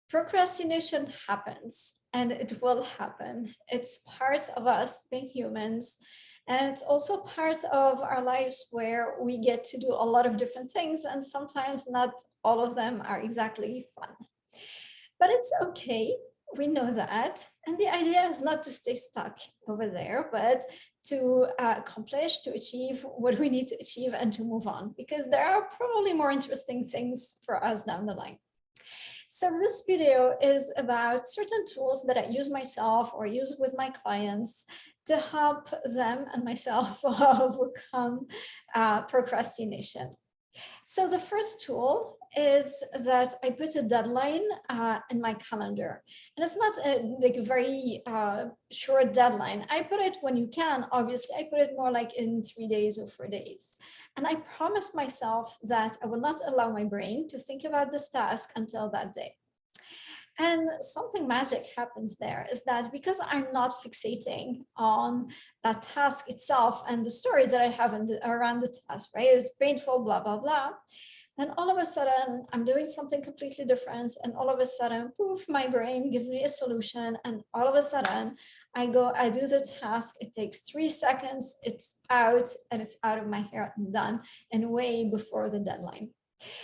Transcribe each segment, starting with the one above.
Procrastination happens and it will happen. It's part of us being humans. And it's also part of our lives where we get to do a lot of different things. And sometimes not all of them are exactly fun. But it's okay. We know that. And the idea is not to stay stuck over there, but to accomplish, to achieve what we need to achieve and to move on, because there are probably more interesting things for us down the line. So this video is about certain tools that I use myself or use with my clients to help them and myself overcome procrastination. So the first tool is that I put a deadline in my calendar. And it's not like a very short deadline. I put it when you can, obviously. I put it more like in 3 days or 4 days. And I promise myself that I will not allow my brain to think about this task until that day. And something magic happens there is that because I'm not fixating on that task itself and the stories that I have around the task, right? It's painful, blah, blah, blah. Then all of a sudden I'm doing something completely different. And all of a sudden, poof, my brain gives me a solution. And all of a sudden I do the task. It takes 3 seconds. It's out and it's out of my hair and done, and way before the deadline.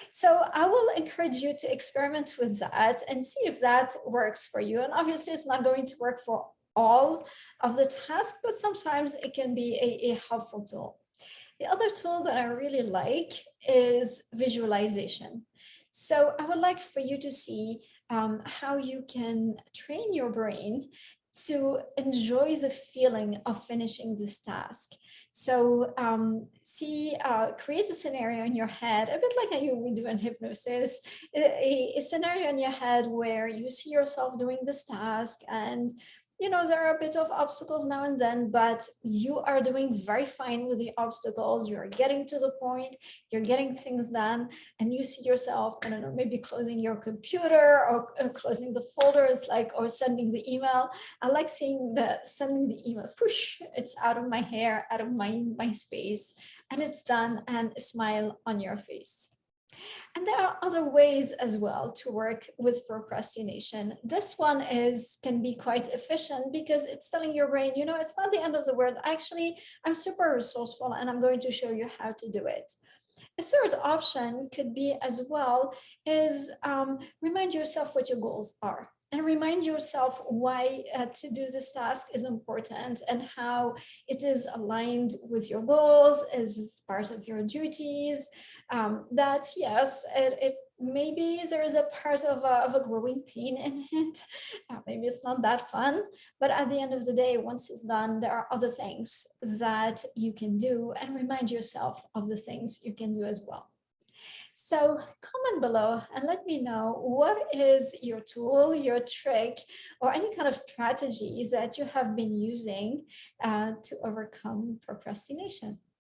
So I will encourage you to experiment with that and see if that works for you. And obviously it's not going to work for all of the tasks, but sometimes it can be a helpful tool. The other tool that I really like is visualization. So I would like for you to see how you can train your brain to enjoy the feeling of finishing this task. So create a scenario in your head, a bit like how we do in hypnosis, a scenario in your head where you see yourself doing this task, and there are a bit of obstacles now and then, but you are doing very fine with the obstacles. You're getting to the point, you're getting things done, and you see yourself, I don't know, maybe closing your computer or closing the folders, or sending the email. I like seeing sending the email, whoosh, it's out of my hair, out of my space, and it's done, and a smile on your face. And there are other ways as well to work with procrastination. This one can be quite efficient because it's telling your brain, it's not the end of the world. Actually, I'm super resourceful and I'm going to show you how to do it. A third option could be as well is remind yourself what your goals are. And remind yourself why to do this task is important and how it is aligned with your goals, as part of your duties. That yes, it maybe there is a part of a growing pain in it. Maybe it's not that fun, but at the end of the day, once it's done, there are other things that you can do, and remind yourself of the things you can do as well. So comment below and let me know, what is your tool, your trick, or any kind of strategies that you have been using to overcome procrastination.